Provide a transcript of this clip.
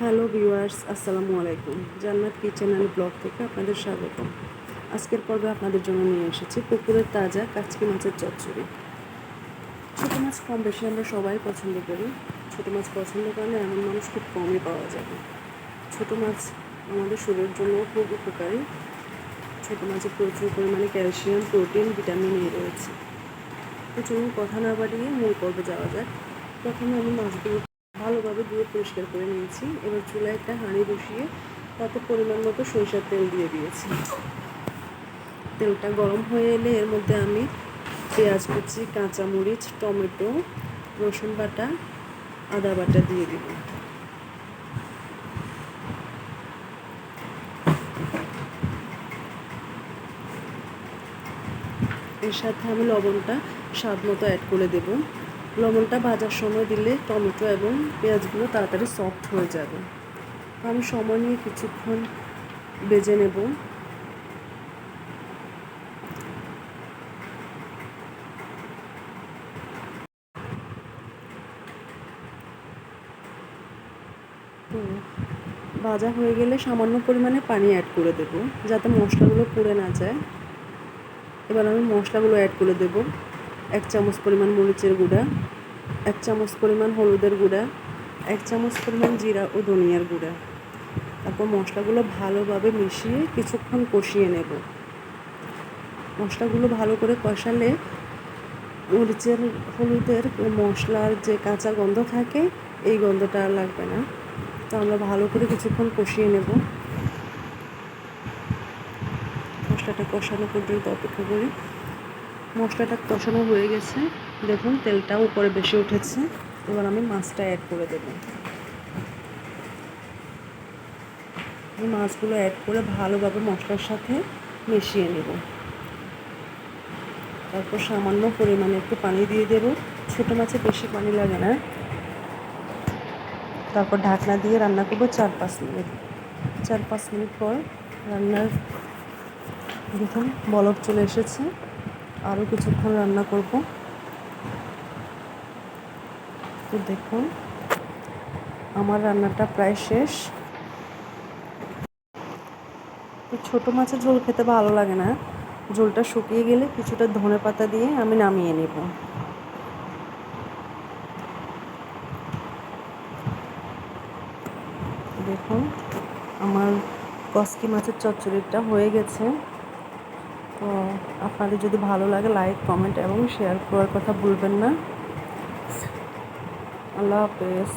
Hello viewers, আসসালামু আলাইকুম। জান্নাত কিচেন অ্যান্ড ব্লগ থেকে আপনাদের স্বাগত। আজকের পর্বে আপনাদের জন্য নিয়ে এসেছি পুকুরের তাজা কাচকি মাছের চচ্চড়ি। ছোটো মাছ কম বেশি আমরা সবাই পছন্দ করি। ছোটো মাছ পছন্দ করলে এমন মানুষ খুব কমই পাওয়া যাবে। ছোটো মাছ আমাদের শরীরের জন্য খুব উপকারী। ছোটো মাছে প্রচুর পরিমাণে ক্যালসিয়াম, প্রোটিন, ভিটামিন এ রয়েছে। তো চলুন কথা না বাড়িয়ে মূল পর্বে যাওয়া যাক। প্রথমে আমি মাছগুলো ভালোভাবে ধুয়ে পরিষ্কার করে নিয়েছি। এবার চুলায় একটা হাঁড়ি বসিয়ে তাতে পরিমাণ মতো সরিষার তেল দিয়ে দিয়েছি। তেলটা গরম হয়ে এলে এর মধ্যে আমি পেঁয়াজ কুচি, কাঁচামরিচ, টমেটো, রসুন বাটা, আদা বাটা দিয়ে দিব। এর সাথে আমি লবণটা স্বাদ মতো অ্যাড করে দেব। লবণটা ভাজার সময় দিলে টমেটো এবং পেঁয়াজগুলো তাড়াতাড়ি সফট হয়ে যাবে। আমি সময় নিয়ে কিছুক্ষণ ভেজে নেব। তো ভাজা হয়ে গেলে সামান্য পরিমাণে পানি অ্যাড করে দেব যাতে মশলাগুলো পুড়ে না যায়। এবার আমি মশলাগুলো অ্যাড করে দেব। 1 চামচ পরিমাণ মরিচের গুঁড়া, 1 চামচ পরিমাণ হলুদের গুঁড়া, 1 চামচ পরিমাণ জিরা ও ধনিয়ার গুঁড়া। তারপর মশলাগুলো ভালোভাবে মিশিয়ে কিছুক্ষণ কষিয়ে নেব। মশলাগুলো ভালো করে কষালে মরিচের, হলুদের, মশলার যে কাঁচা গন্ধ থাকে এই গন্ধটা আর লাগবে না। তো আমরা ভালো করে কিছুক্ষণ কষিয়ে নেব। মশলাটা কষানো পর্যন্ত অপেক্ষা করি। মশলাটা কষানো হয়ে গেছে, দেখুন তেলটাও উপরে বেশি উঠেছে। এবার আমি মাছটা অ্যাড করে দেব। মাছগুলো অ্যাড করে ভালোভাবে মশলার সাথে মিশিয়ে নেব। তারপর সামান্য পরিমাণে একটু পানি দিয়ে দেব। ছোটো মাছে বেশি পানি লাগে না। তারপর ঢাকনা দিয়ে রান্না করব 4-5 মিনিট। 4-5 মিনিট পর রান্নার দেখুন বলক চলে এসেছে। আরও কিছুক্ষণ রান্না করব। তো দেখুন আমার রান্নাটা প্রায় শেষ। তো ছোটো মাছের ঝোল খেতে ভালো লাগে না, ঝোলটা শুকিয়ে গেলে কিছুটা ধনেপাতা দিয়ে আমি নামিয়ে নেব। দেখুন আমার কাচকি মাছের চচ্চড়িটা হয়ে গেছে। তো আপনাদের যদি ভালো লাগে লাইক, কমেন্ট এবং শেয়ার করার কথা ভুলবেন না। আল্লাহ হাফেজ।